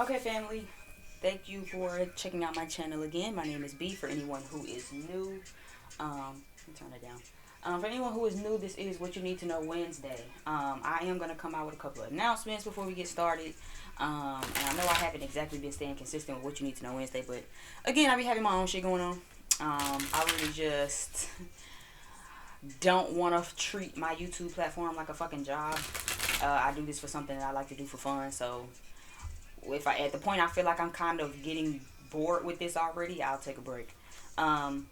Okay, family. Thank you for checking out my channel again. My name is B. For anyone who is new, let me turn it down. For anyone who is new, this is What You Need to Know Wednesday. I am going to come out with a couple of announcements before we get started. And I know I haven't exactly been staying consistent with What You Need to Know Wednesday, but again, I be having my own shit going on. I really just don't want to treat my YouTube platform like a fucking job. I do this for something that I like to do for fun, so if I at the point I feel like I'm kind of getting bored with this already, I'll take a break. Um,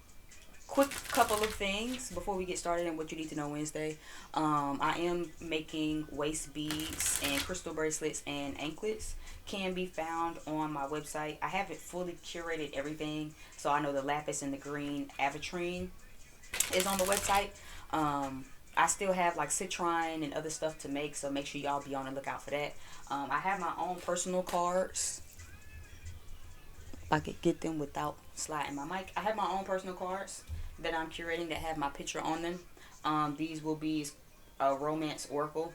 Quick couple of things before we get started in What You Need to Know Wednesday. I am making waist beads and crystal bracelets and anklets. Can be found on my website. I haven't fully curated everything, so I know the lapis and the green avitrine is on the website. I still have like citrine and other stuff to make, so make sure y'all be on the lookout for that. I have my own personal cards. If I could get them without sliding my mic. I have my own personal cards that I'm curating that have my picture on them. These will be a romance oracle.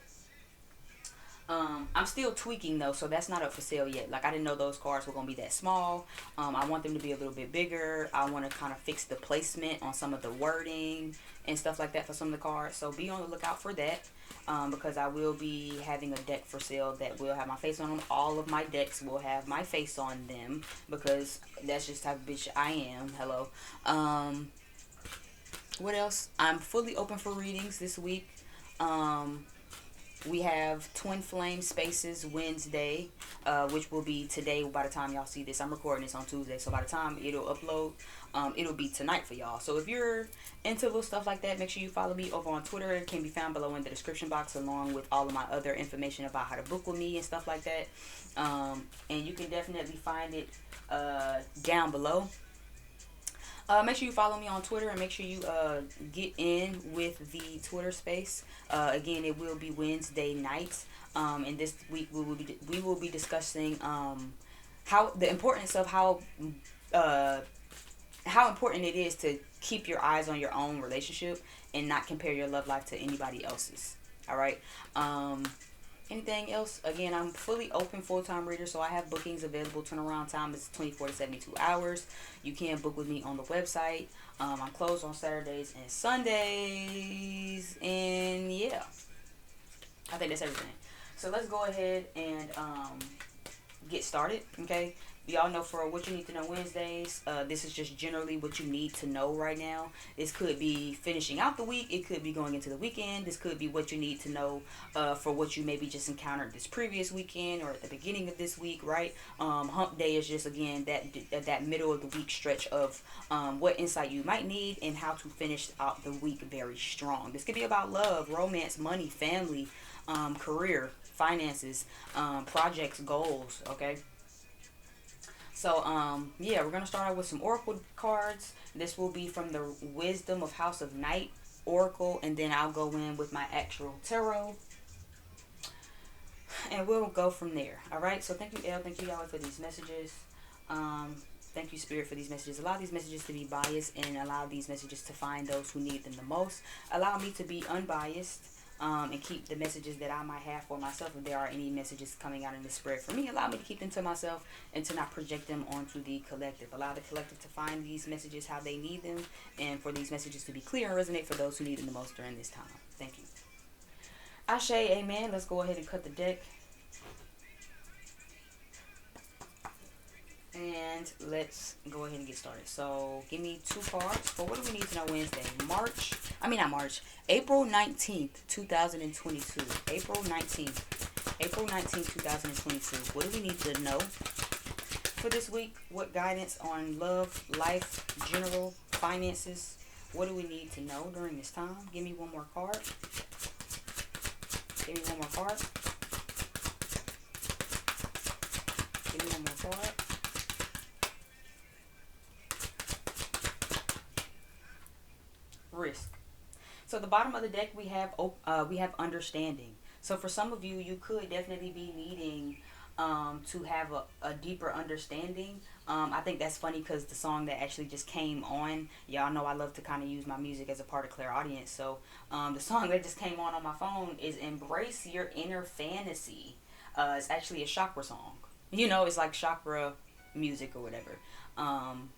I'm still tweaking though, so that's not up for sale yet. Like, I didn't know those cards were gonna be that small. I want them to be a little bit bigger. I want to kind of fix the placement on some of the wording and stuff like that for some of the cards. So be on the lookout for that, because I will be having a deck for sale that will have my face on them. All of my decks will have my face on them because that's just the type of bitch I am. Hello. What else? I'm fully open for readings this week. We have Twin Flame Spaces Wednesday, which will be today by the time y'all see this. I'm recording this on Tuesday, so by the time it'll upload, it'll be tonight for y'all. So if you're into little stuff like that, make sure you follow me over on Twitter. It can be found below in the description box, along with all of my other information about how to book with me and stuff like that. And you can definitely find it down below. Make sure you follow me on Twitter, and make sure you get in with the Twitter space. Again, it will be Wednesday nights, and this week we will be discussing how the importance of how important it is to keep your eyes on your own relationship and not compare your love life to anybody else's. All right. Anything else? Again, I'm fully open full-time reader, so I have bookings available. Turnaround time is 24 to 72 hours. You can book with me on the website. I'm closed on Saturdays and Sundays, and yeah, I think that's everything. So let's go ahead and get started. Okay, y'all know, for What You Need to Know Wednesdays, this is just generally what you need to know right now. This could be finishing out the week, it could be going into the weekend, this could be what you need to know for what you maybe just encountered this previous weekend or at the beginning of this week, right? Hump day is just, again, that middle of the week stretch of what insight you might need and how to finish out the week very strong. This could be about love, romance, money, family, career, finances, projects, goals. Okay, so yeah, we're gonna start out with some oracle cards. This will be from the Wisdom of House of Night oracle, and then I'll go in with my actual tarot, and we'll go from there. All right, so thank you, Elle, thank you, Yahweh, for these messages. Thank you, Spirit, for these messages. Allow these messages to be biased, and allow these messages to find those who need them the most. Allow me to be unbiased, and keep the messages that I might have for myself. If there are any messages coming out in the spread for me, allow me to keep them to myself and to not project them onto the collective. Allow the collective to find these messages how they need them, and for these messages to be clear and resonate for those who need them the most during this time. Thank you. Ashe, amen. Let's go ahead and cut the deck. And let's go ahead and get started. So give me two cards for What Do We Need to Know Wednesday. April 19th, 2022. April 19th, 2022. What do we need to know for this week? What guidance on love, life, general, finances? What do we need to know during this time? Give me one more card. Give me one more card. Give me one more card. Risk. So the bottom of the deck, we have understanding. So for some of you, you could definitely be needing to have a deeper understanding. I think that's funny because the song that actually just came on, y'all know I love to kind of use my music as a part of clairaudience. So the song that just came on my phone is Embrace Your Inner Fantasy. It's actually a chakra song. You know, it's like chakra music or whatever. Um,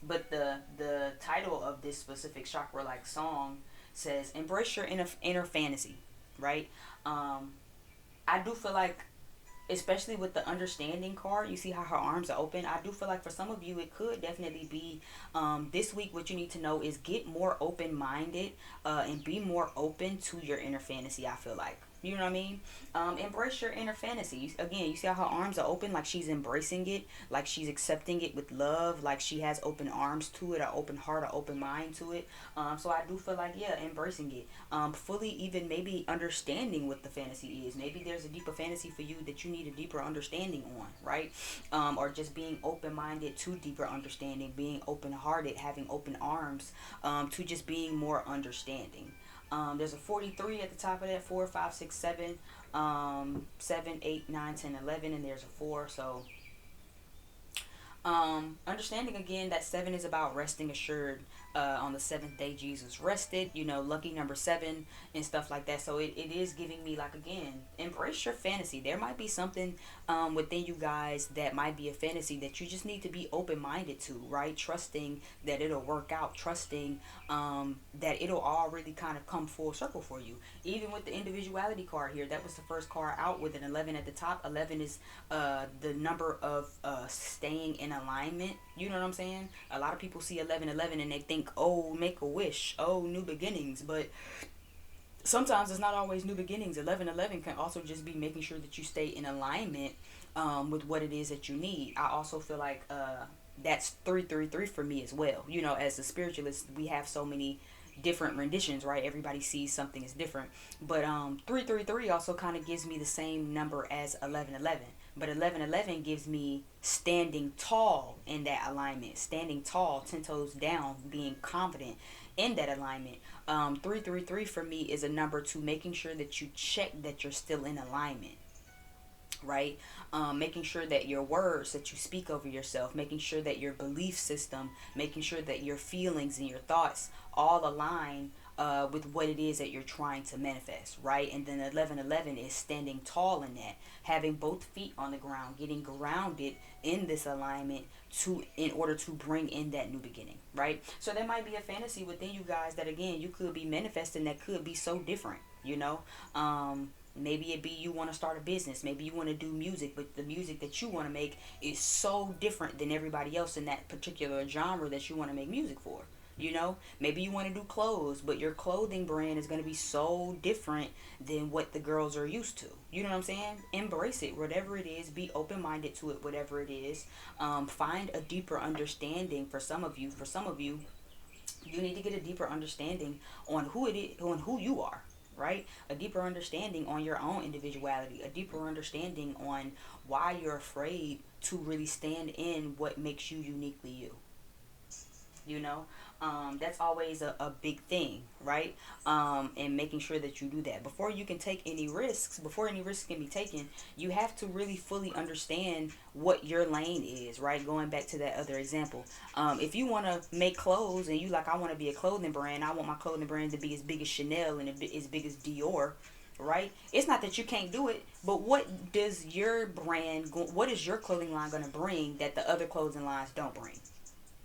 but the title of this specific chakra like song says embrace your inner fantasy, right? Um, I do feel like, especially with the understanding card, you see how her arms are open. I do feel like for some of you it could definitely be this week. What you need to know is get more open-minded and be more open to your inner fantasy. I feel like, you know what I mean. Embrace your inner fantasy. Again, you see how her arms are open, like she's embracing it, like she's accepting it with love, like she has open arms to it, an open heart, an open mind to it. So I do feel like, yeah, embracing it, fully, even maybe understanding what the fantasy is. Maybe there's a deeper fantasy for you that you need a deeper understanding on, right? Or just being open-minded to deeper understanding, being open-hearted, having open arms, to just being more understanding. There's a 43 at the top of that, 4, 5, 6, 7, 7, 8, 9, 10, 11, and there's a 4. So understanding again that 7 is about resting assured. On the seventh day Jesus rested, you know, lucky number 7 and stuff like that. So it is giving me like, again, embrace your fantasy. There might be something within you guys that might be a fantasy that you just need to be open-minded to, right? Trusting that it'll work out, trusting that it'll all really kind of come full circle for you. Even with the individuality card here, that was the first card out with an 11 at the top. 11 is the number of staying in alignment. You know what I'm saying? A lot of people see 1111 and they think, oh, make a wish, oh, new beginnings. But sometimes it's not always new beginnings. 1111 can also just be making sure that you stay in alignment with what it is that you need. I also feel like that's 333 for me as well. You know, as a spiritualist, we have so many different renditions, right? Everybody sees something is different. But 333 also kind of gives me the same number as 1111. But 1111 gives me standing tall in that alignment, standing tall, 10 toes down, being confident in that alignment. 333 for me is a number to making sure that you check that you're still in alignment, right? Making sure that your words that you speak over yourself, making sure that your belief system, making sure that your feelings and your thoughts all align with what it is that you're trying to manifest, right? And then 1111 is standing tall in that, having both feet on the ground, getting grounded in this alignment to in order to bring in that new beginning, right? So there might be a fantasy within you guys that, again, you could be manifesting that could be so different, you know. Maybe it be you want to start a business. Maybe you want to do music, but the music that you want to make is so different than everybody else in that particular genre that you want to make music for. You know, maybe you want to do clothes, but your clothing brand is going to be so different than what the girls are used to. You know what I'm saying? Embrace it, whatever it is. Be open-minded to it, whatever it is. Find a deeper understanding for some of you. For some of you, you need to get a deeper understanding on who it is, on who you are, right? A deeper understanding on your own individuality, a deeper understanding on why you're afraid to really stand in what makes you uniquely you. You know, that's always a big thing, right? And making sure that you do that before you can take any risks. Before any risks can be taken, you have to really fully understand what your lane is, right? Going back to that other example, if you want to make clothes and you like, I want to be a clothing brand, I want my clothing brand to be as big as Chanel and as big as Dior, right? It's not that you can't do it, but what does your brand what is your clothing line going to bring that the other clothing lines don't bring,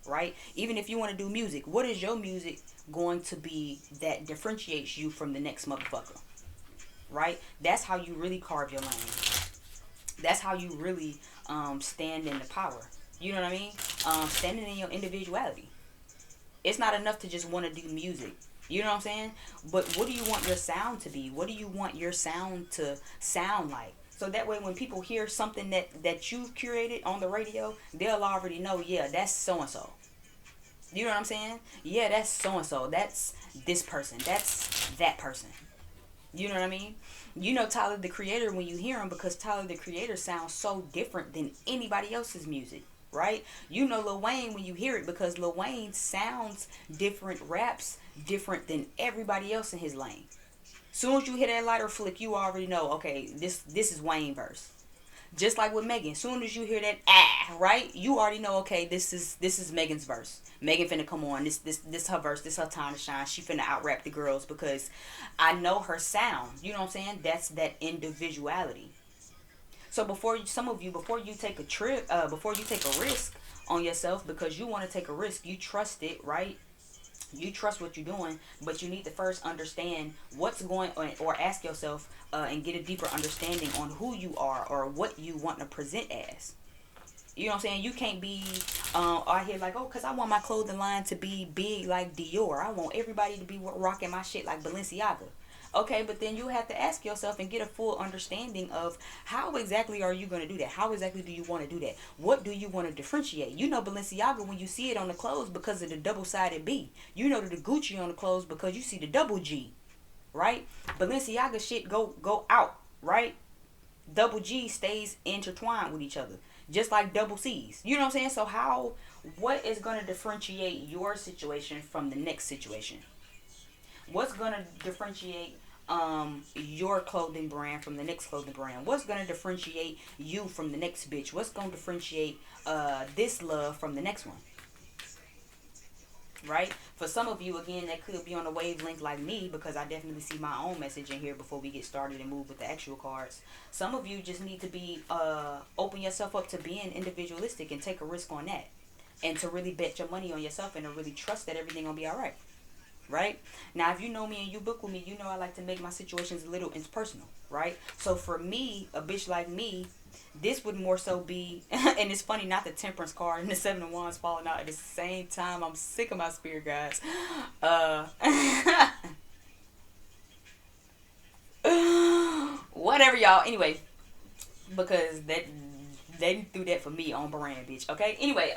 right? Even if you want to do music, what is your music going to be that differentiates you from the next motherfucker, right? That's how you really carve your lane. That's how you really stand in the power. You know what I mean? Standing in your individuality. It's not enough to just want to do music. You know what I'm saying? But what do you want your sound to be? What do you want your sound to sound like? So that way when people hear something that you've curated on the radio, they'll already know, yeah, that's so and so. You know what I'm saying? Yeah, that's so and so. That's this person. That's that person. You know what I mean? You know Tyler the Creator when you hear him, because Tyler the Creator sounds so different than anybody else's music, right? You know Lil Wayne when you hear it, because Lil Wayne sounds different, raps different than everybody else in his lane. Soon as you hit that lighter flick, you already know, okay, this is Wayne verse. Just like with Megan, soon as you hear that right, you already know, okay, this is Megan's verse. Megan finna come on, this her verse, this her time to shine. She finna out rap the girls because I know her sound. You know what I'm saying? That's that individuality. So some of you, before you take a trip, before you take a risk on yourself, because you want to take a risk, you trust it, right? You trust what you're doing, but you need to first understand what's going on, or ask yourself and get a deeper understanding on who you are or what you want to present as. You know what I'm saying? You can't be out here like, oh, because I want my clothing line to be big like Dior. I want everybody to be rocking my shit like Balenciaga. Okay, but then you have to ask yourself and get a full understanding of how exactly are you going to do that? How exactly do you want to do that? What do you want to differentiate? You know Balenciaga when you see it on the clothes because of the double-sided B. You know the Gucci on the clothes because you see the double G, right? Balenciaga shit go out, right? Double G stays intertwined with each other, just like double C's. You know what I'm saying? So what is going to differentiate your situation from the next situation? What's going to differentiate your clothing brand from the next clothing brand? What's going to differentiate you from the next bitch? What's going to differentiate this love from the next one? Right? For some of you, again, that could be on a wavelength like me, because I definitely see my own message in here before we get started and move with the actual cards. Some of you just need to be open yourself up to being individualistic and take a risk on that, and to really bet your money on yourself and to really trust that everything gonna be all right. Right? Now, if you know me and you book with me, you know I like to make my situations a little impersonal, right? So for me, a bitch like me, this would more so be, and it's funny, not the Temperance card and the Seven of Wands falling out at the same time. I'm sick of my spirit guides. Whatever, y'all. Anyway, because they threw that for me on brand, bitch. Okay. Anyway,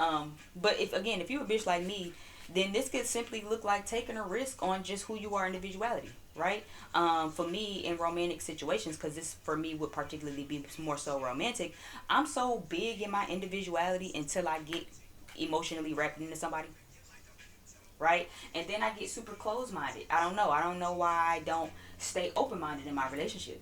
but if you're a bitch like me, then this could simply look like taking a risk on just who you are, individuality, right? For me, in romantic situations, because this for me would particularly be more so romantic, I'm so big in my individuality until I get emotionally wrapped into somebody, right? And then I get super closed-minded. I don't know why I don't stay open-minded in my relationship,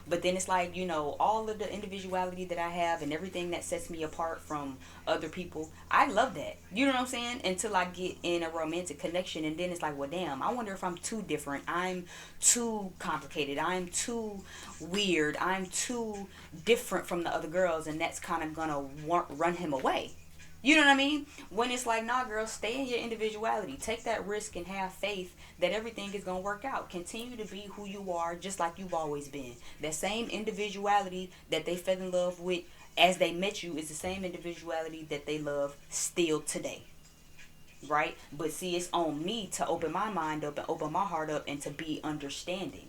but then it's like, all of the individuality that I have and everything that sets me apart from other people, I love that, you know what I'm saying, until I get in a romantic connection, and then it's like, well, damn, I wonder if I'm too different, I'm too complicated, I'm too weird, I'm too different from the other girls, and that's kind of gonna run him away. You know what I mean? When it's like, nah, girl, stay in your individuality. Take that risk and have faith that everything is going to work out. Continue to be who you are, just like you've always been. That same individuality that they fell in love with as they met you is the same individuality that they love still today. Right? But see, it's on me to open my mind up and open my heart up and to be understanding.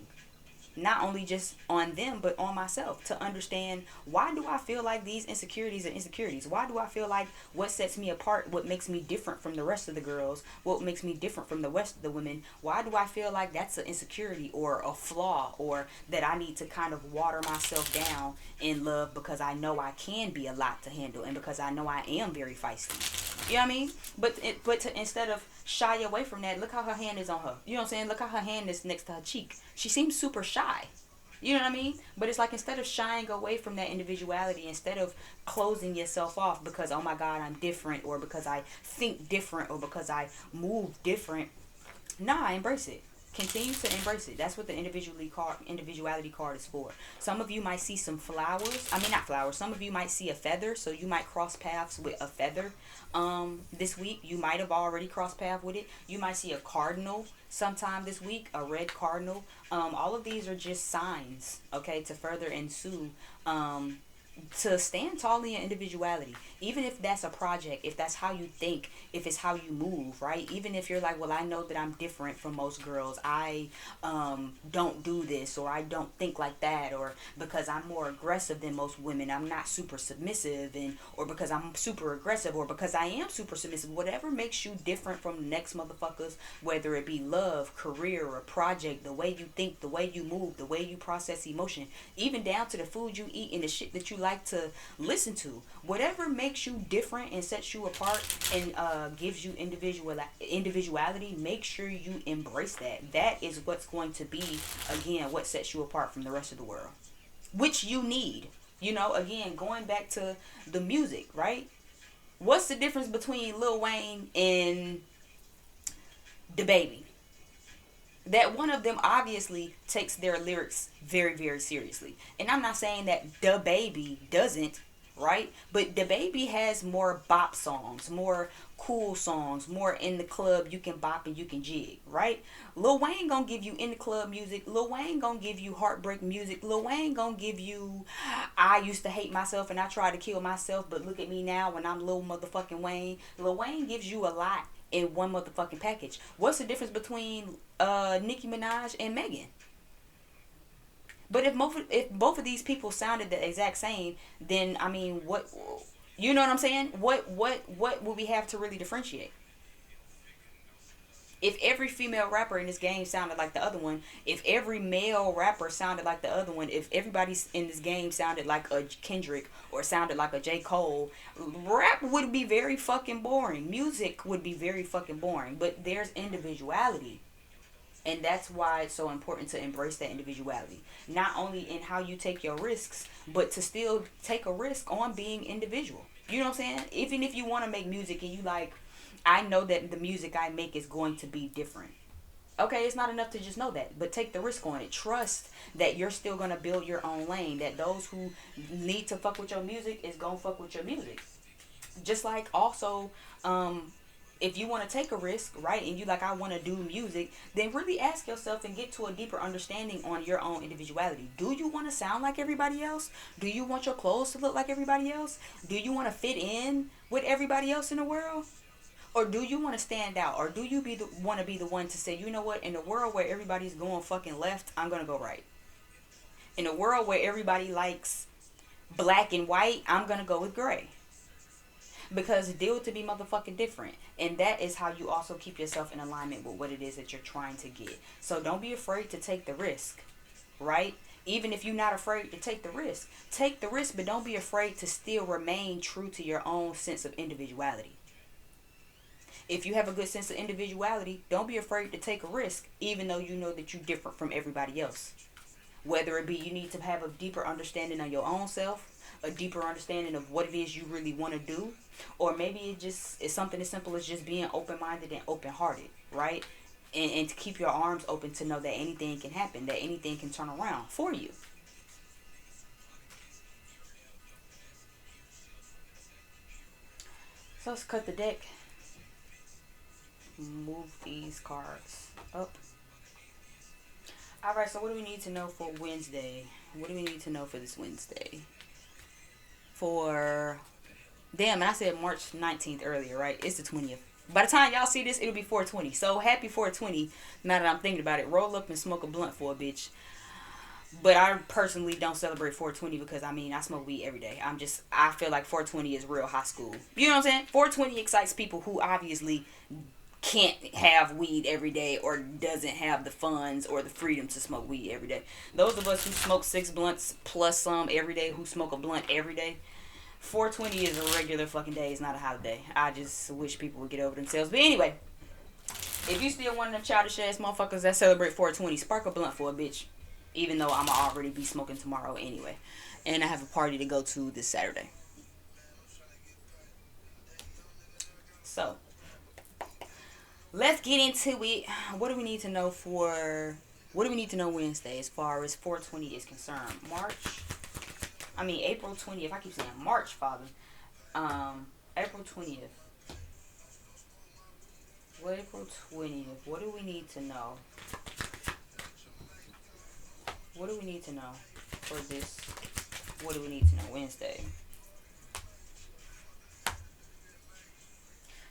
Not only just on them, but on myself, to understand, why do I feel like these insecurities are insecurities? Why do I feel like what sets me apart, what makes me different from the rest of the girls, what makes me different from the rest of the women, why do I feel like that's an insecurity or a flaw, or that I need to kind of water myself down in love because I know I can be a lot to handle, and because I know I am very feisty? You know what I mean? But instead of shy away from that, look how her hand is on her. You know what I'm saying? Look how her hand is next to her cheek. She seems super shy. You know what I mean? But it's like, instead of shying away from that individuality, instead of closing yourself off because, oh my God, I'm different, or because I think different, or because I move different, nah, embrace it. Continue to embrace it. That's what the individuality card is for. Some of you might see some flowers. I mean, not flowers. Some of you might see a feather. So you might cross paths with a feather this week. You might have already crossed paths with it. You might see a cardinal sometime this week, a red cardinal. All of these are just signs, okay, to further ensue to stand tall in your individuality. Even if that's a project, if that's how you think, if it's how you move, right? Even if you're like, well, I know that I'm different from most girls, I don't do this, or I don't think like that, or because I'm more aggressive than most women, I'm not super submissive, or because I'm super aggressive, or because I am super submissive. Whatever makes you different from the next motherfuckers, whether it be love, career, or project, the way you think, the way you move, the way you process emotion, even down to the food you eat and the shit that you like to listen to, whatever makes you different and sets you apart and gives you individuality, make sure you embrace that. That is what's going to be, again, what sets you apart from the rest of the world, which you need. Again, going back to the music, right? What's the difference between Lil Wayne and DaBaby? that one of them obviously takes their lyrics very, very seriously. And I'm not saying that the baby doesn't, right? But the baby has more bop songs, more cool songs, more in the club you can bop and you can jig, right? Lil Wayne gonna give you in the club music. Lil Wayne gonna give you heartbreak music. Lil Wayne gonna give you I used to hate myself and I tried to kill myself, but look at me now when I'm Lil motherfucking Wayne. Lil Wayne gives you a lot in one motherfucking package. What's the difference between Nicki Minaj and Megan? But if both of these people sounded the exact same, then I mean, what, you know what I'm saying? What would we have to really differentiate? If every female rapper in this game sounded like the other one, if every male rapper sounded like the other one, if everybody in this game sounded like a Kendrick or sounded like a J. Cole, rap would be very fucking boring. Music would be very fucking boring. But there's individuality. And that's why it's so important to embrace that individuality. Not only in how you take your risks, but to still take a risk on being individual. You know what I'm saying? Even if you want to make music and you like, I know that the music I make is going to be different. Okay, it's not enough to just know that, but take the risk on it. Trust that you're still going to build your own lane, that those who need to fuck with your music is going to fuck with your music. Just like also, if you want to take a risk, right, and you like, I want to do music, then really ask yourself and get to a deeper understanding on your own individuality. Do you want to sound like everybody else? Do you want your clothes to look like everybody else? Do you want to fit in with everybody else in the world? Or do you want to stand out? Or do you want to be the one to say, you know what, in a world where everybody's going fucking left, I'm going to go right. In a world where everybody likes black and white, I'm going to go with gray. Because deal to be motherfucking different. And that is how you also keep yourself in alignment with what it is that you're trying to get. So don't be afraid to take the risk, right? Even if you're not afraid to take the risk. Take the risk, but don't be afraid to still remain true to your own sense of individuality. If you have a good sense of individuality, don't be afraid to take a risk, even though you know that you're different from everybody else. Whether it be you need to have a deeper understanding of your own self, a deeper understanding of what it is you really want to do, or maybe it's something as simple as just being open-minded and open-hearted, right? And to keep your arms open to know that anything can happen, that anything can turn around for you. So let's cut the deck. Move these cards up. Alright, so what do we need to know for Wednesday? What do we need to know for this Wednesday? For... Damn, and I said March 19th earlier, right? It's the 20th. By the time y'all see this, it'll be 420. So, happy 420. Now that I'm thinking about it, roll up and smoke a blunt for a bitch. But I personally don't celebrate 420 because, I mean, I smoke weed every day. I feel like 420 is real high school. You know what I'm saying? 420 excites people who obviously can't have weed every day or doesn't have the funds or the freedom to smoke weed every day. Those of us who smoke 6 blunts plus some every day, who smoke a blunt every day, 420 is a regular fucking day. It's not a holiday. I just wish people would get over themselves. But anyway, if you still one of them childish ass motherfuckers that celebrate 420, spark a blunt for a bitch. Even though I'm already be smoking tomorrow anyway. And I have a party to go to this Saturday. So, let's get into it. What do we need to know Wednesday as far as 420 is concerned? April 20th. I keep saying March, Father. April 20th. April 20th. What do we need to know? What do we need to know for this? What do we need to know Wednesday?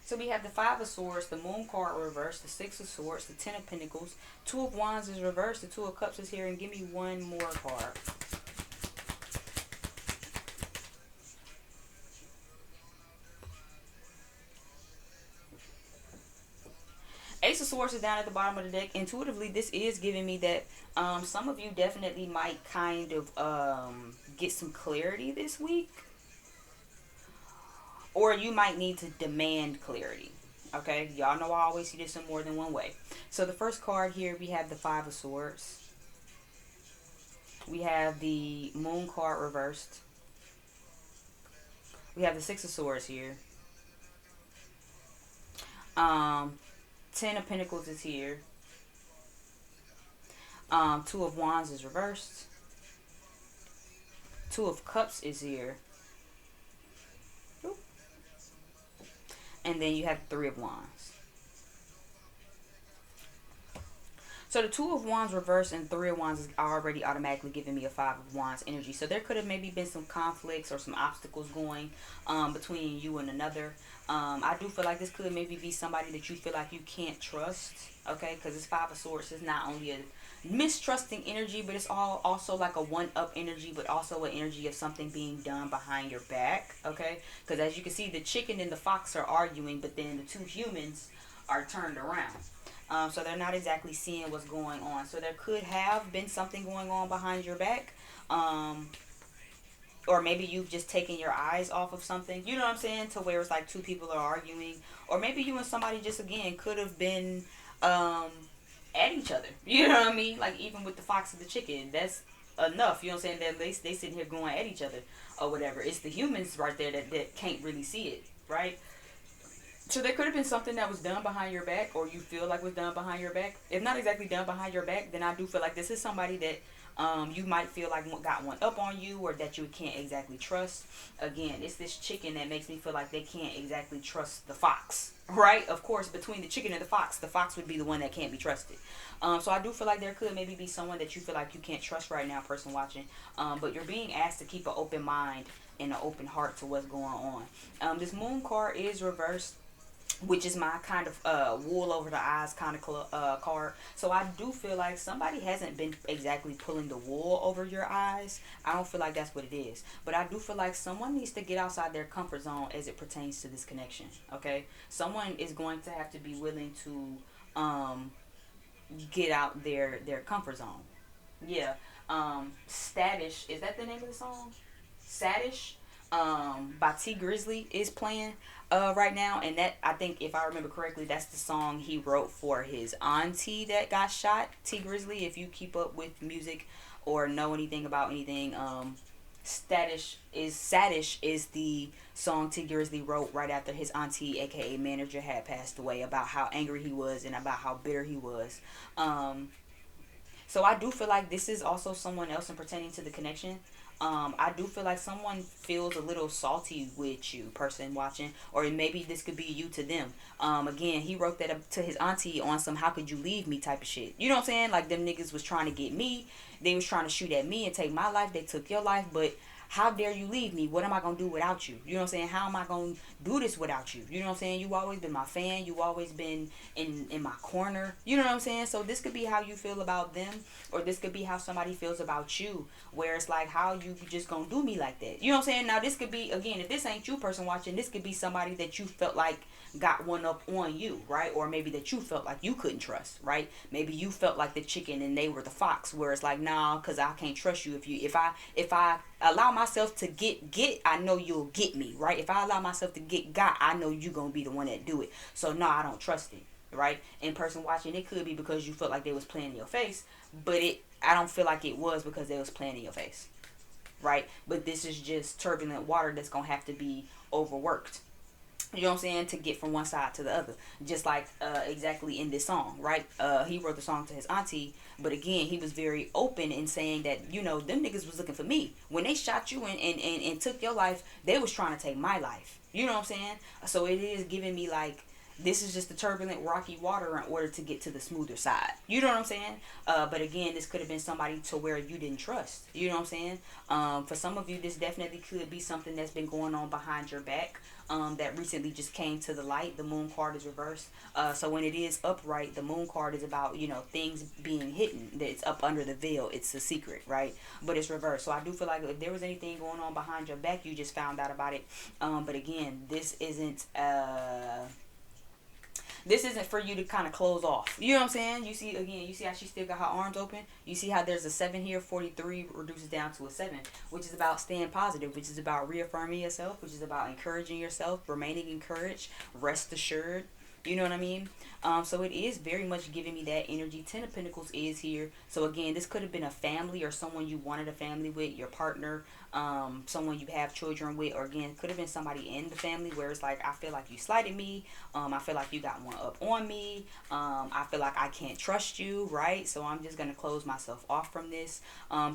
So we have the 5 of Swords, the Moon card reversed, the 6 of Swords, the 10 of Pentacles, 2 of Wands is reversed, the 2 of Cups is here, and give me one more card. Ace of Swords is down at the bottom of the deck. Intuitively, this is giving me that some of you definitely might kind of get some clarity this week. Or you might need to demand clarity. Okay? Y'all know I always see this in more than one way. So the first card here, we have the 5 of Swords. We have the Moon card reversed. We have the 6 of Swords here. 10 of Pentacles is here. Two of Wands is reversed. Two of Cups is here. And then you have Three of Wands. So the Two of Wands reversed and Three of Wands is already automatically giving me a Five of Wands energy. So there could have maybe been some conflicts or some obstacles going between you and another. I do feel like this could maybe be somebody that you feel like you can't trust. Okay, because it's Five of Swords is not only a mistrusting energy, but it's also like a one-up energy, but also an energy of something being done behind your back. Okay, because as you can see, the chicken and the fox are arguing, but then the two humans are turned around. So they're not exactly seeing what's going on. So there could have been something going on behind your back. Or maybe you've just taken your eyes off of something. You know what I'm saying? To where it's like two people are arguing. Or maybe you and somebody just, again, could have been at each other. You know what I mean? Like even with the fox and the chicken. That's enough. You know what I'm saying? That they sitting here going at each other or whatever. It's the humans right there that can't really see it. Right? So there could have been something that was done behind your back, or you feel like was done behind your back. If not exactly done behind your back, then I do feel like this is somebody that you might feel like got one up on you, or that you can't exactly trust. Again, it's this chicken that makes me feel like they can't exactly trust the fox, right? Of course, between the chicken and the fox would be the one that can't be trusted. So I do feel like there could maybe be someone that you feel like you can't trust right now, person watching. But you're being asked to keep an open mind and an open heart to what's going on. This moon card is reversed, which is my kind of wool over the eyes kind of card. So I do feel like somebody hasn't been exactly pulling the wool over your eyes. I don't feel like that's what it is. But I do feel like someone needs to get outside their comfort zone as it pertains to this connection. Okay? Someone is going to have to be willing to get out their comfort zone. Yeah. Statish, is that the name of the song? Sadish by T Grizzly is playing right now, and that, I think if I remember correctly, that's the song he wrote for his auntie that got shot. T Grizzly, if you keep up with music or know anything about anything, Sadish is the song T Grizzly wrote right after his auntie, aka manager, had passed away, about how angry he was and about how bitter he was. So I do feel like this is also someone else in pertaining to the connection. I do feel like someone feels a little salty with you, person watching, or maybe this could be you to them. Again, he wrote that up to his auntie on some "how could you leave me" type of shit. You know what I'm saying? Like them niggas was trying to get me. They was trying to shoot at me and take my life. They took your life, but how dare you leave me? What am I gonna do without you? You know what I'm saying? How am I gonna do this without you? You know what I'm saying? You always been my fan. You always been in my corner. You know what I'm saying? So this could be how you feel about them, or this could be how somebody feels about you, where it's like, how you just gonna do me like that? You know what I'm saying? Now this could be, again, if this ain't you, person watching, this could be somebody that you felt like got one up on you, right? Or maybe that you felt like you couldn't trust, right? Maybe you felt like the chicken and they were the fox, where it's like, nah, because I can't trust you. If I allow myself to get, I know you'll get me, right? If I allow myself to get got, I know you gonna be the one that do it. So no, I don't trust it, right? In person watching, it could be because you felt like they was playing in your face, but I don't feel like it was because they was playing in your face, right? But this is just turbulent water that's gonna have to be overworked. You know what I'm saying? To get from one side to the other. Just like exactly in this song, right? He wrote the song to his auntie, but again, he was very open in saying that, you know, them niggas was looking for me. When they shot you and took your life, they was trying to take my life. You know what I'm saying? So it is giving me like, this is just the turbulent, rocky water in order to get to the smoother side. You know what I'm saying? But again, this could have been somebody to where you didn't trust. You know what I'm saying? For some of you, this definitely could be something that's been going on behind your back. That recently just came to the light. The moon card is reversed. So when it is upright, the moon card is about, you know, things being hidden. It's up under the veil. It's a secret, right? But it's reversed. So I do feel like if there was anything going on behind your back, you just found out about it. But again, this isn't for you to kind of close off. You know what I'm saying? You see how she still got her arms open? You see how there's a 7 here, 43 reduces down to a 7, which is about staying positive, which is about reaffirming yourself, which is about encouraging yourself, remaining encouraged, rest assured. You know what I mean? So it is very much giving me that energy. 10 of Pentacles is here. So again, this could have been a family or someone you wanted a family with, your partner. someone you have children with, or again, could have been somebody in the family where it's like, I feel like you slighted me. I feel like you got one up on me. I feel like I can't trust you, right? So I'm just going to close myself off from this.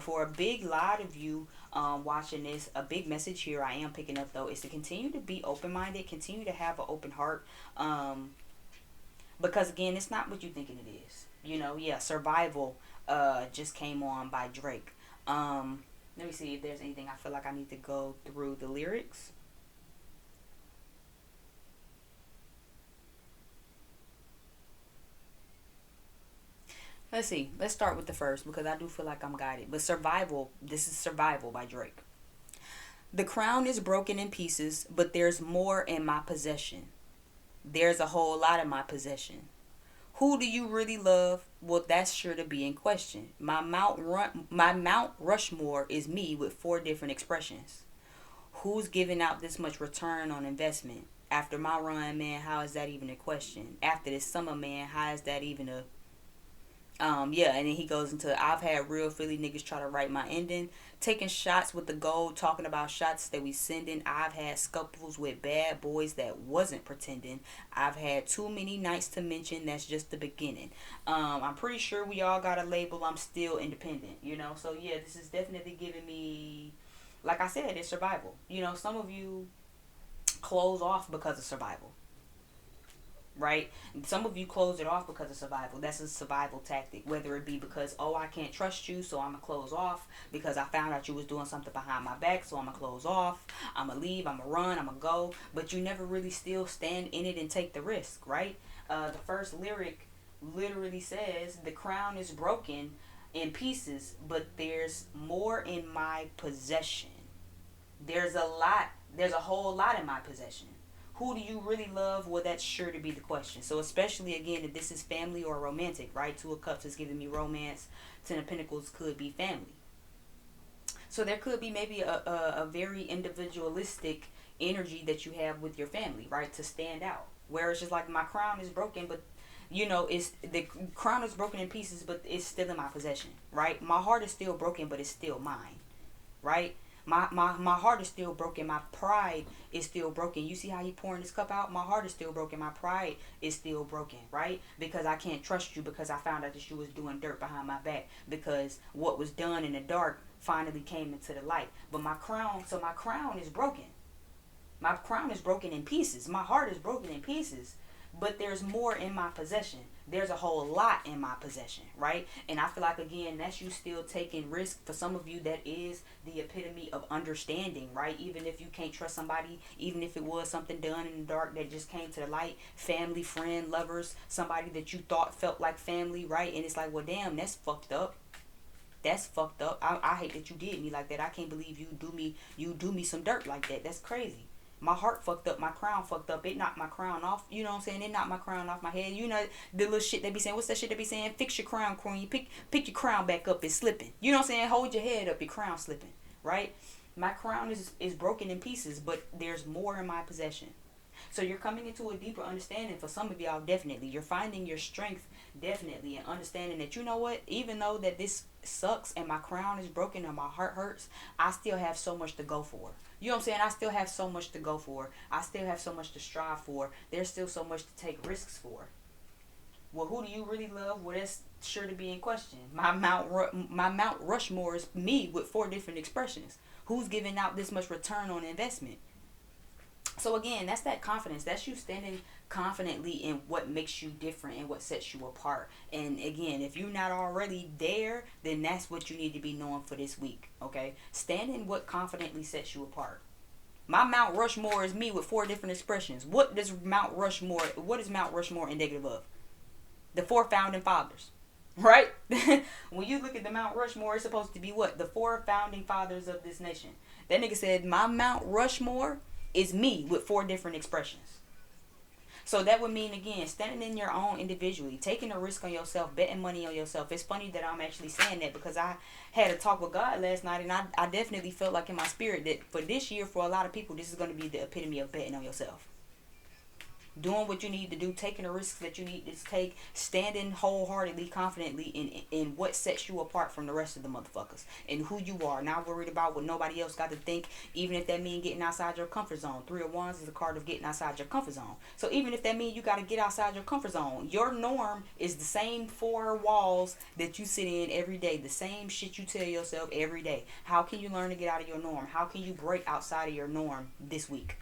For a big lot of you watching this, a big message here I am picking up, though, is to continue to be open-minded, continue to have an open heart. Because, again, it's not what you thinking it is. You know, yeah, Survival just came on by Drake. Let me see if there's anything I feel like I need to go through the lyrics. Let's see. Let's start with the first because I do feel like I'm guided. But Survival, this is Survival by Drake. The crown is broken in pieces, but there's more in my possession. There's a whole lot in my possession. Who do you really love? Well, that's sure to be in question. My Mount Rushmore is me with 4 different expressions. Who's giving out this much return on investment? After my run, man, how is that even a question? After this summer, man, how is that even a yeah, and then he goes into, I've had real Philly niggas try to write my ending, taking shots with the gold, talking about shots that we sending. I've had scuffles with bad boys that wasn't pretending. I've had too many nights to mention. That's just the beginning. I'm pretty sure we all got a label. I'm still independent, you know. So yeah, this is definitely giving me, like I said, it's survival. You know, some of you close off because of survival. Right? Some of you close it off because of survival. That's a survival tactic. Whether it be because, oh, I can't trust you, so I'm going to close off. Because I found out you was doing something behind my back, so I'm going to close off. I'm going to leave, I'm going to run, I'm going to go. But you never really still stand in it and take the risk, right? The first lyric literally says, the crown is broken in pieces, but there's more in my possession. There's a whole lot in my possession. Who do you really love? Well, that's sure to be the question. So especially, again, if this is family or romantic, right? 2 of Cups is giving me romance. 10 of Pentacles could be family. So there could be maybe a very individualistic energy that you have with your family, right? To stand out. Where it's just like, my crown is broken, but, you know, it's the crown is broken in pieces, but it's still in my possession, right? My heart is still broken, but it's still mine, right? My heart is still broken. My pride is still broken. You see how he pouring this cup out? My heart is still broken. My pride is still broken, right? Because I can't trust you, because I found out that you was doing dirt behind my back, because what was done in the dark finally came into the light. But my crown is broken. My crown is broken in pieces. My heart is broken in pieces. But there's more in my possession. There's a whole lot in my possession, right? And I feel like, again, that's you still taking risk. For some of you, that is the epitome of understanding, right? Even if you can't trust somebody, even if it was something done in the dark that just came to the light, family, friend, lovers, somebody that you thought felt like family, right? And it's like, well, damn, that's fucked up. That's fucked up. I hate that you did me like that. I can't believe you do me some dirt like that. That's crazy. My heart fucked up. My crown fucked up. It knocked my crown off. You know what I'm saying? It knocked my crown off my head. You know the little shit they be saying. What's that shit they be saying? Fix your crown, queen. Pick your crown back up. It's slipping. You know what I'm saying? Hold your head up. Your crown slipping. Right? My crown is broken in pieces, but there's more in my possession. So you're coming into a deeper understanding. For some of y'all, definitely. You're finding your strength, definitely, and understanding that, you know what? Even though that this sucks and my crown is broken and my heart hurts, I still have so much to go for. You know what I'm saying? I still have so much to go for. I still have so much to strive for. There's still so much to take risks for. Well, who do you really love? Well, that's sure to be in question. My Mount Rushmore is me with 4 different expressions. Who's giving out this much return on investment? So again, that's that confidence. That's you standing confidently in what makes you different and what sets you apart. And again, if you're not already there, then that's what you need to be knowing for this week. Okay? Stand in what confidently sets you apart. My Mount Rushmore is me with 4 different expressions. What is Mount Rushmore indicative of? The 4 founding fathers. Right? When you look at the Mount Rushmore, it's supposed to be what? The 4 founding fathers of this nation. That nigga said, my Mount Rushmore is me with 4 different expressions. So that would mean, again, standing in your own individually, taking a risk on yourself, betting money on yourself. It's funny that I'm actually saying that because I had a talk with God last night, and I definitely felt like in my spirit that for this year, for a lot of people, this is going to be the epitome of betting on yourself. doing what you need to do, taking the risks that you need to take, standing wholeheartedly, confidently in what sets you apart from the rest of the motherfuckers and who you are. Not worried about what nobody else got to think, even if that means getting outside your comfort zone. Three of Wands is a card of getting outside your comfort zone. So even if that means you got to get outside your comfort zone, your norm is the same four walls that you sit in every day, the same shit you tell yourself every day. How can you learn to get out of your norm? How can you break outside of your norm this week?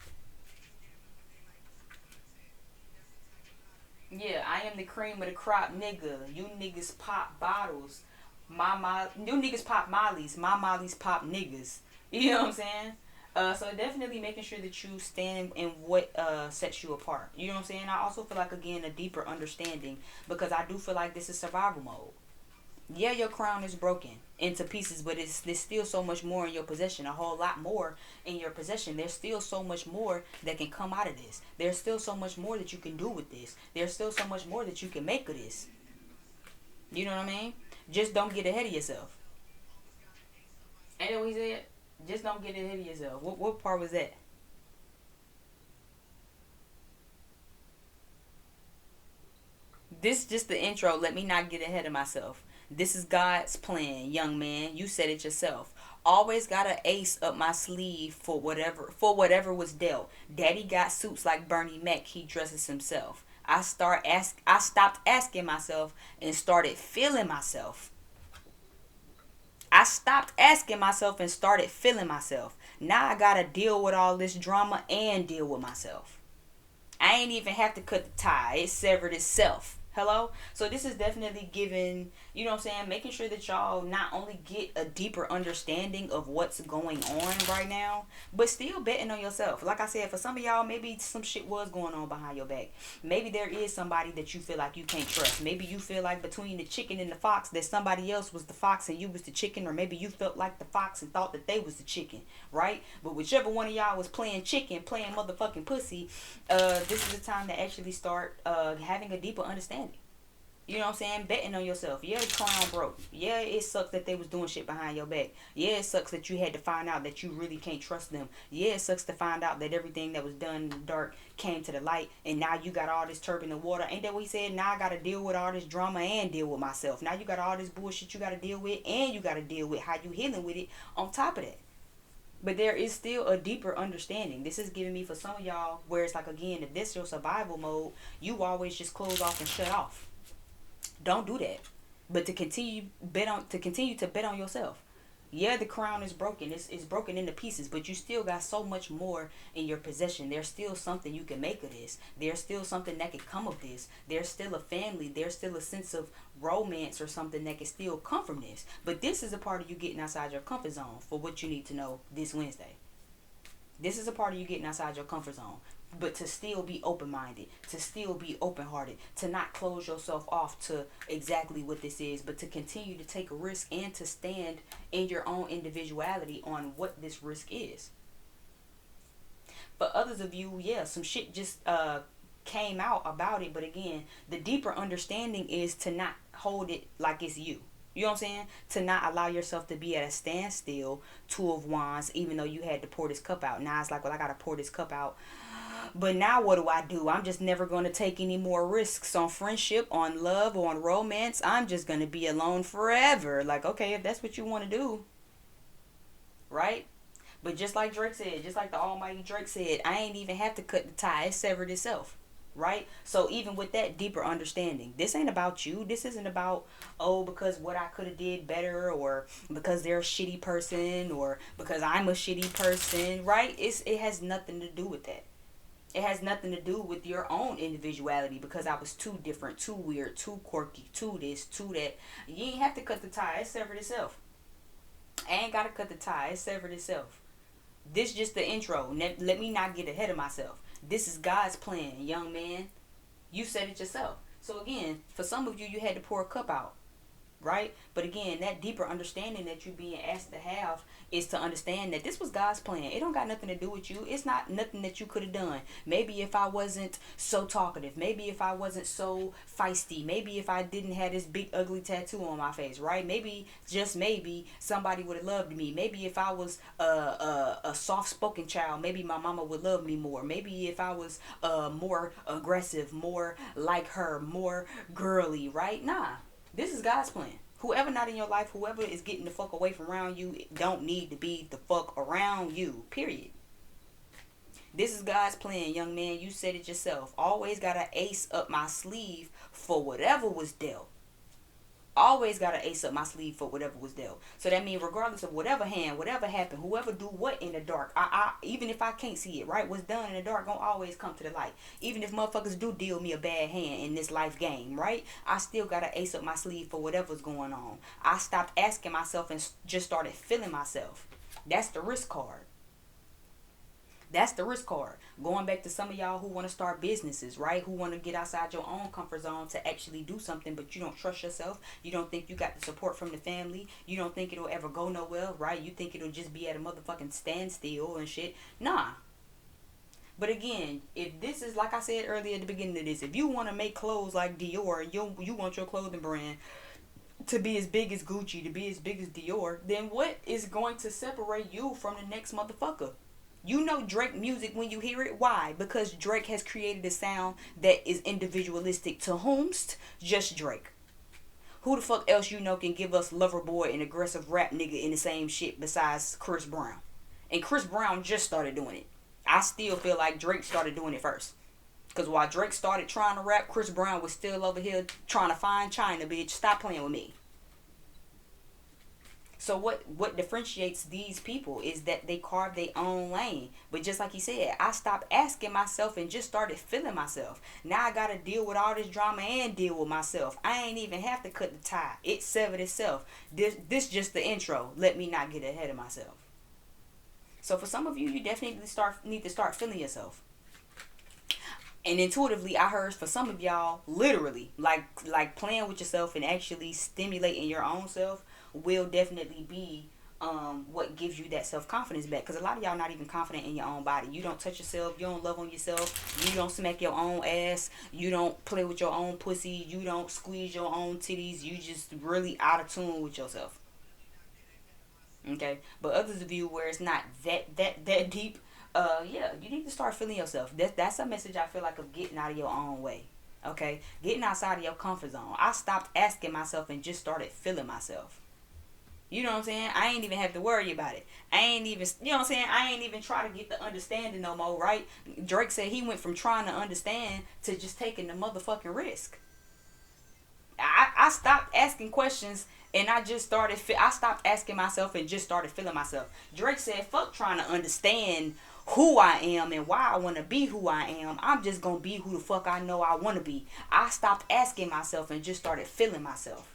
Yeah, I am the cream of the crop, nigga. You niggas pop bottles. You niggas pop mollies. My mollies pop niggas. You know what I'm saying? So definitely making sure that you stand in what sets you apart. You know what I'm saying? I also feel like, again, a deeper understanding, because I do feel like this is survival mode. Yeah, your crown is broken into pieces, but there's still so much more in your possession, a whole lot more in your possession. There's still so much more that can come out of this. There's still so much more that you can do with this. There's still so much more that you can make of this. You know what I mean? Just don't get ahead of yourself. Ain't that what he said? Just don't get ahead of yourself. What part was that? This is just the intro. Let me not get ahead of myself. This is God's plan, young man. You said it yourself. Always got an ace up my sleeve for whatever was dealt. Daddy got suits like Bernie Mac. He dresses himself. I stopped asking myself and started feeling myself. I stopped asking myself and started feeling myself. Now I gotta deal with all this drama and deal with myself. I ain't even have to cut the tie. It severed itself. Hello? So this is definitely giving, you know what I'm saying, making sure that y'all not only get a deeper understanding of what's going on right now, but still betting on yourself. Like I said, for some of y'all, maybe some shit was going on behind your back. Maybe there is somebody that you feel like you can't trust. Maybe you feel like between the chicken and the fox that somebody else was the fox and you was the chicken, or maybe you felt like the fox and thought that they was the chicken, right? But whichever one of y'all was playing chicken, playing motherfucking pussy, this is the time to actually start having a deeper understanding. You know what I'm saying? Betting on yourself. Yeah, the crown broke. Yeah, it sucks that they was doing shit behind your back. Yeah, it sucks that you had to find out that you really can't trust them. Yeah, it sucks to find out that everything that was done in the dark came to the light, and now you got all this turbulent water. Ain't that what he said? Now I got to deal with all this drama and deal with myself. Now you got all this bullshit you got to deal with, and you got to deal with how you healing with it on top of that. But there is still a deeper understanding. This is giving me for some of y'all where it's like, again, if this is your survival mode, you always just close off and shut off. Don't do that. But to continue to bet on yourself. Yeah, the crown is broken. It's broken into pieces, but you still got so much more in your possession. There's still something you can make of this. There's still something that can come of this. There's still a family. There's still a sense of romance or something that can still come from this. But this is a part of you getting outside your comfort zone for what you need to know this Wednesday. This is a part of you getting outside your comfort zone. But to still be open-minded, to still be open-hearted, to not close yourself off to exactly what this is, but to continue to take a risk and to stand in your own individuality on what this risk is. For others of you, yeah, some shit just came out about it. But again, the deeper understanding is to not hold it like it's you. You know what I'm saying? To not allow yourself to be at a standstill. Two of Wands, even though you had to pour this cup out. Now it's like, well, I got to pour this cup out. But now what do? I'm just never going to take any more risks on friendship, on love, or on romance. I'm just going to be alone forever. Like, okay, if that's what you want to do, right? But just like Drake said, just like the almighty Drake said, I ain't even have to cut the tie. It severed itself. Right? So even with that deeper understanding, this ain't about you. This isn't about, oh, because what I could have did better, or because they're a shitty person, or because I'm a shitty person, right? It has nothing to do with that. It has nothing to do with your own individuality, because I was too different, too weird, too quirky, too this, too that. You ain't have to cut the tie. It severed itself. I ain't got to cut the tie. It severed itself. This just the intro. Let me not get ahead of myself. This is God's plan, young man. You said it yourself. So again, for some of you, you had to pour a cup out. right? But again, that deeper understanding that you're being asked to have is to understand that this was God's plan. It don't got nothing to do with you. It's not nothing that you could have done. Maybe if I wasn't so talkative, maybe if I wasn't so feisty, maybe if I didn't have this big ugly tattoo on my face, right? Maybe, just maybe, somebody would have loved me. Maybe if I was a soft-spoken child, maybe my mama would love me more. Maybe if I was more aggressive, more like her, more girly, right? Nah, this is God's plan. Whoever not in your life, whoever is getting the fuck away from around you, don't need to be the fuck around you. Period. This is God's plan, young man. You said it yourself. Always got an ace up my sleeve for whatever was dealt. Always got an ace up my sleeve for whatever was dealt. So that means regardless of whatever hand, whatever happened, whoever do what in the dark, I even if I can't see it, right? What's done in the dark gonna always come to the light. Even if motherfuckers do deal me a bad hand in this life game, right? I still got an ace up my sleeve for whatever's going on. I stopped asking myself and just started feeling myself. That's the risk card. That's the risk card. Going back to some of y'all who want to start businesses, right? Who want to get outside your own comfort zone to actually do something, but you don't trust yourself. You don't think you got the support from the family. You don't think it'll ever go nowhere, right? You think it'll just be at a motherfucking standstill and shit. Nah. But again, if this is, like I said earlier at the beginning of this, if you want to make clothes like Dior, you want your clothing brand to be as big as Gucci, to be as big as Dior, then what is going to separate you from the next motherfucker? You know Drake music when you hear it. Why? Because Drake has created a sound that is individualistic to whomst? Just Drake. Who the fuck else you know can give us Lover Boy and aggressive rap nigga in the same shit besides Chris Brown? And Chris Brown just started doing it. I still feel like Drake started doing it first. Because while Drake started trying to rap, Chris Brown was still over here trying to find China, bitch. Stop playing with me. So what differentiates these people is that they carve their own lane. But just like he said, I stopped asking myself and just started feeling myself. Now I got to deal with all this drama and deal with myself. I ain't even have to cut the tie. It severed itself. This just the intro. Let me not get ahead of myself. So for some of you, you definitely need to start feeling yourself. And intuitively, I heard for some of y'all, literally, like playing with yourself and actually stimulating your own self will definitely be what gives you that self-confidence back. Because a lot of y'all not even confident in your own body. You don't touch yourself. You don't love on yourself. You don't smack your own ass. You don't play with your own pussy. You don't squeeze your own titties. You just really out of tune with yourself. Okay? But others of you where it's not that deep, yeah, you need to start feeling yourself. That's a message I feel like of getting out of your own way. Okay? Getting outside of your comfort zone. I stopped asking myself and just started feeling myself. You know what I'm saying? I ain't even have to worry about it. I ain't even, you know what I'm saying? I ain't even try to get the understanding no more, right? Drake said he went from trying to understand to just taking the motherfucking risk. I stopped asking questions and I stopped asking myself and just started feeling myself. Drake said, fuck trying to understand who I am and why I want to be who I am. I'm just going to be who the fuck I know I want to be. I stopped asking myself and just started feeling myself.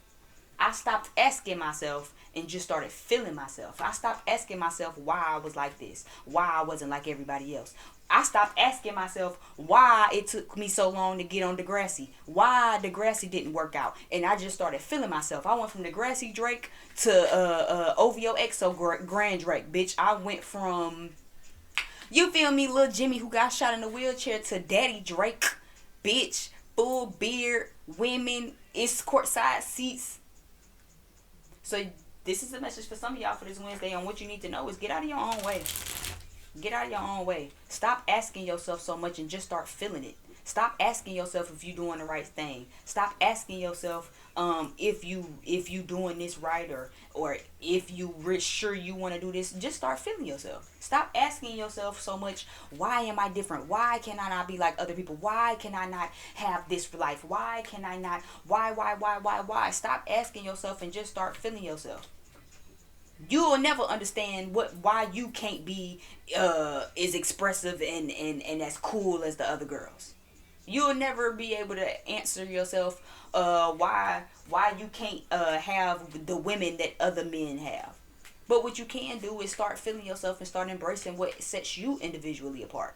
I stopped asking myself and just started feeling myself. I stopped asking myself why I was like this, why I wasn't like everybody else. I stopped asking myself why it took me so long to get on Degrassi, why Degrassi didn't work out, and I just started feeling myself. I went from Degrassi Drake to OVO XO Grand Drake, bitch. I went from, you feel me, little Jimmy who got shot in the wheelchair to Daddy Drake, bitch. Full beard, women, it's courtside seats. So this is a message for some of y'all for this Wednesday on what you need to know is get out of your own way. Get out of your own way. Stop asking yourself so much and just start feeling it. Stop asking yourself if you're doing the right thing. Stop asking yourself if you doing this right or if you sure you want to do this. Just start feeling yourself. Stop asking yourself so much, why am I different? Why can I not be like other people? Why can I not have this life? Why can I not? Why? Stop asking yourself and just start feeling yourself. You'll never understand why you can't be as expressive and as cool as the other girls. You'll never be able to answer yourself why you can't have the women that other men have. But what you can do is start feeling yourself and start embracing what sets you individually apart.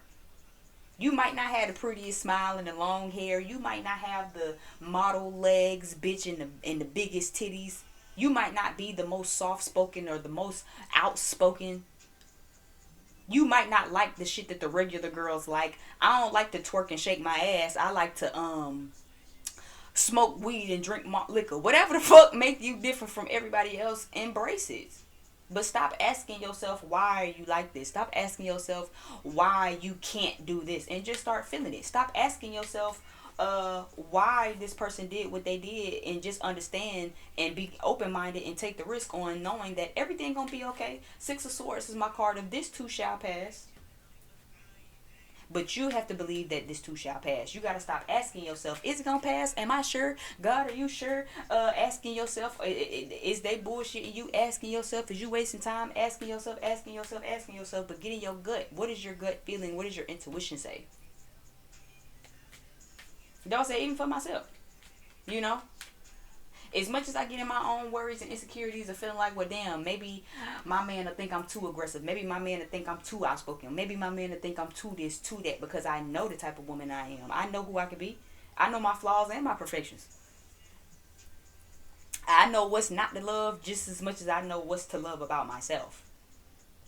You might not have the prettiest smile and the long hair. You might not have the model legs, bitch, and the biggest titties. You might not be the most soft spoken or the most outspoken. You might not like the shit that the regular girls like. I don't like to twerk and shake my ass. I like to smoke weed and drink malt liquor. Whatever the fuck make you different from everybody else, embrace it. But stop asking yourself why are you like this. Stop asking yourself why you can't do this, and just start feeling it. Stop asking yourself why this person did what they did, and just understand and be open-minded and take the risk on knowing that everything gonna be okay. Six of Swords is my card of this too shall pass. But you have to believe that this too shall pass. You got to stop asking yourself, is it going to pass? Am I sure? God, are you sure? Asking yourself, is they bullshitting you? Asking yourself, is you wasting time? Asking yourself, asking yourself, asking yourself. But get in your gut. What is your gut feeling? What does your intuition say? Don't say, even for myself. You know? As much as I get in my own worries and insecurities of feeling like, well, damn, maybe my man will think I'm too aggressive. Maybe my man will think I'm too outspoken. Maybe my man will think I'm too this, too that, because I know the type of woman I am. I know who I can be. I know my flaws and my perfections. I know what's not to love just as much as I know what's to love about myself.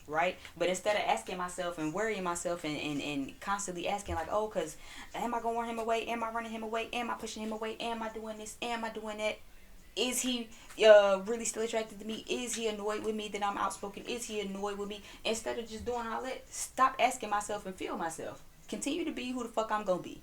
Right? But instead of asking myself and worrying myself and constantly asking like, oh, because am I going to run him away? Am I running him away? Am I pushing him away? Am I doing this? Am I doing that? Is he really still attracted to me? Is he annoyed with me that I'm outspoken? Is he annoyed with me? Instead of just doing all that, stop asking myself and feel myself. Continue to be who the fuck I'm going to be.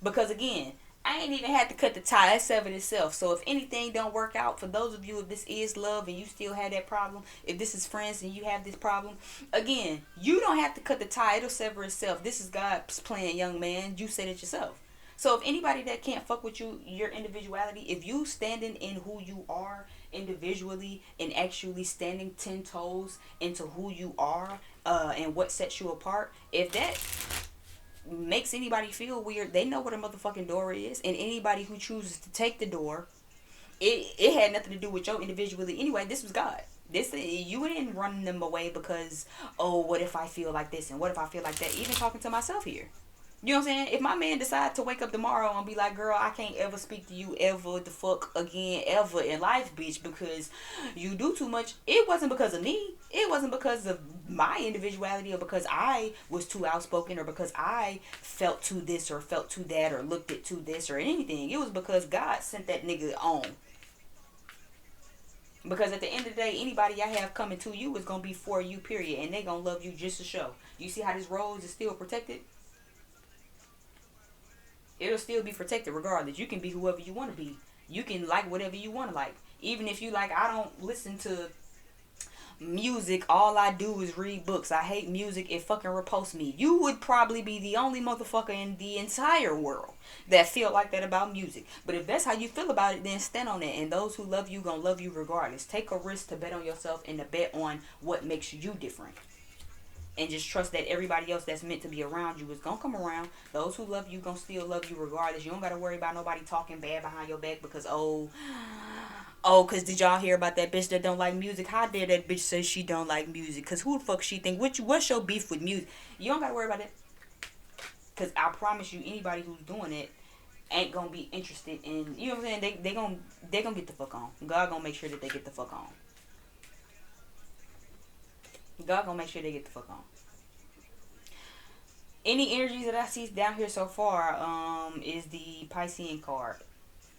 Because again, I ain't even had to cut the tie. That's severed itself. So if anything don't work out, for those of you, if this is love and you still have that problem, if this is friends and you have this problem, again, you don't have to cut the tie. It'll sever itself. This is God's plan, young man. You said it yourself. So if anybody that can't fuck with you, your individuality, if you standing in who you are individually and actually standing 10 toes into who you are and what sets you apart, if that makes anybody feel weird, they know what a motherfucking door is. And anybody who chooses to take the door, it had nothing to do with your individuality. Anyway, this was God. You didn't run them away because, oh, what if I feel like this and what if I feel like that? Even talking to myself here. You know what I'm saying? If my man decides to wake up tomorrow and be like, girl, I can't ever speak to you ever the fuck again ever in life, bitch, because you do too much. It wasn't because of me. It wasn't because of my individuality or because I was too outspoken or because I felt to this or felt to that or looked at to this or anything. It was because God sent that nigga on. Because at the end of the day, anybody I have coming to you is going to be for you, period. And they going to love you just to show. You see how this rose is still protected? It'll still be protected regardless. You can be whoever you want to be. You can like whatever you want to like. Even if you like, I don't listen to music. All I do is read books. I hate music. It fucking repulses me. You would probably be the only motherfucker in the entire world that feel like that about music. But if that's how you feel about it, then stand on it. And those who love you gonna love you regardless. Take a risk to bet on yourself and to bet on what makes you different. And just trust that everybody else that's meant to be around you is going to come around. Those who love you going to still love you regardless. You don't got to worry about nobody talking bad behind your back because, because did y'all hear about that bitch that don't like music? How dare that bitch say she don't like music? Because who the fuck she think? What's your beef with music? You don't got to worry about it. Because I promise you, anybody who's doing it ain't going to be interested in, you know what I'm saying? They gonna get the fuck on. God going to make sure that they get the fuck on. God gonna make sure they get the fuck on. Any energies that I see down here so far is the Piscean card.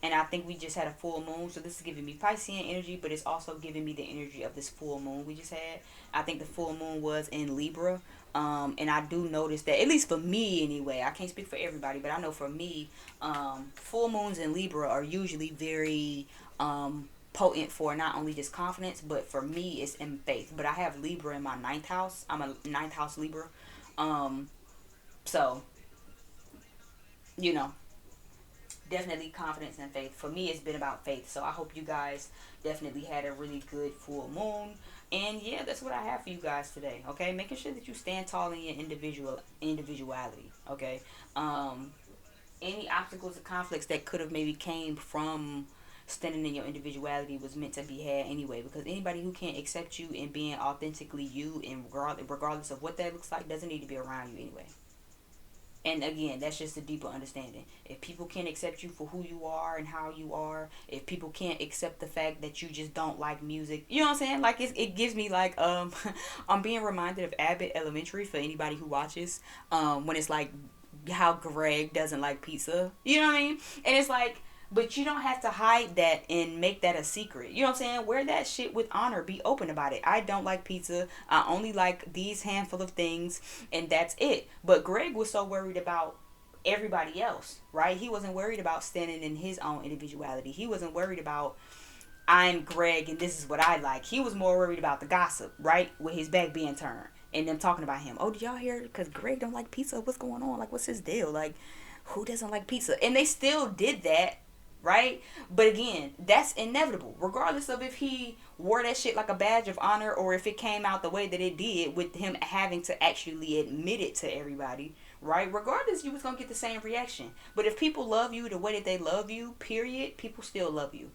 And I think we just had a full moon. So this is giving me Piscean energy, but it's also giving me the energy of this full moon we just had. I think the full moon was in Libra. And I do notice that, at least for me anyway, I can't speak for everybody, but I know for me, full moons in Libra are usually very potent for not only just confidence, but for me it's in faith. But I have Libra in my 9th house. I'm a 9th house Libra. So you know, definitely confidence and faith. For me it's been about faith. So I hope you guys definitely had a really good full moon. And yeah, that's what I have for you guys today. Okay, making sure that you stand tall in your individuality. Okay, any obstacles or conflicts that could have maybe came from standing in your individuality was meant to be had anyway, because anybody who can't accept you and being authentically you, and regardless of what that looks like, doesn't need to be around you anyway. And again, that's just a deeper understanding. If people can't accept you for who you are and how you are, if people can't accept the fact that you just don't like music, you know what I'm saying? Like it gives me like I'm being reminded of Abbott Elementary for anybody who watches. When it's like how Greg doesn't like pizza, you know what I mean? And it's like, but you don't have to hide that and make that a secret. You know what I'm saying? Wear that shit with honor. Be open about it. I don't like pizza. I only like these handful of things, and that's it. But Greg was so worried about everybody else, right? He wasn't worried about standing in his own individuality. He wasn't worried about I'm Greg and this is what I like. He was more worried about the gossip, right? With his back being turned and them talking about him. Oh, did y'all hear? Because Greg don't like pizza. What's going on? Like, what's his deal? Like, who doesn't like pizza? And they still did that, right? But again, that's inevitable. Regardless of if he wore that shit like a badge of honor or if it came out the way that it did with him having to actually admit it to everybody, right? Regardless, you was going to get the same reaction. But if people love you the way that they love you, period, people still love you.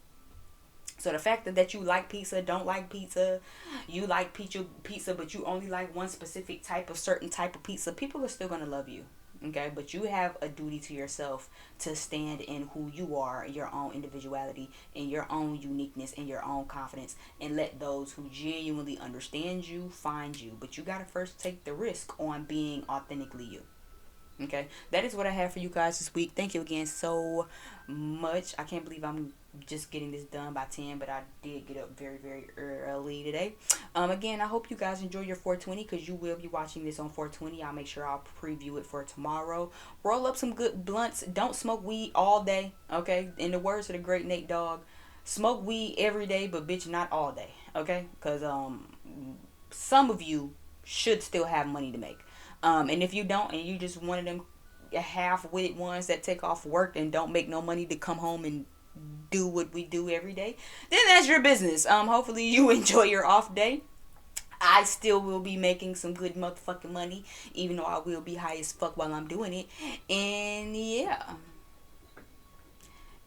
So the fact that you like pizza, don't like pizza, you like pizza, but you only like one specific type of certain type of pizza, people are still going to love you. Okay, but you have a duty to yourself to stand in who you are, your own individuality, and your own uniqueness, and your own confidence, and let those who genuinely understand you find you. But you gotta first take the risk on being authentically you. Okay, that is what I have for you guys this week. Thank you again so much. I can't believe I'm just getting this done by 10, but I did get up very, very early today. Again, I hope you guys enjoy your 420 because you will be watching this on 420. I'll make sure I'll preview it for tomorrow. Roll up some good blunts. Don't smoke weed all day, okay? In the words of the great Nate Dogg, smoke weed every day, but bitch, not all day, okay? Because some of you should still have money to make. And if you don't, and you just one of them half-witted ones that take off work and don't make no money to come home and do what we do every day, then that's your business. Hopefully you enjoy your off day. I still will be making some good motherfucking money, even though I will be high as fuck while I'm doing it. And yeah.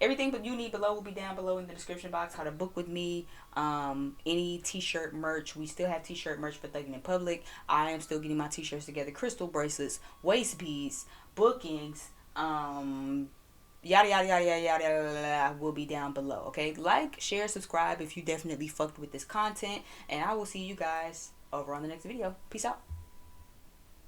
Everything but you need below will be down below in the description box. How to book with me, any t-shirt merch. We still have t-shirt merch for Thugging in Public. I am still getting my t-shirts together. Crystal bracelets, waist beads, bookings, yada yada yada yada yada will be down below. Okay, like, share, subscribe if you definitely fucked with this content, and I will see you guys over on the next video. Peace out.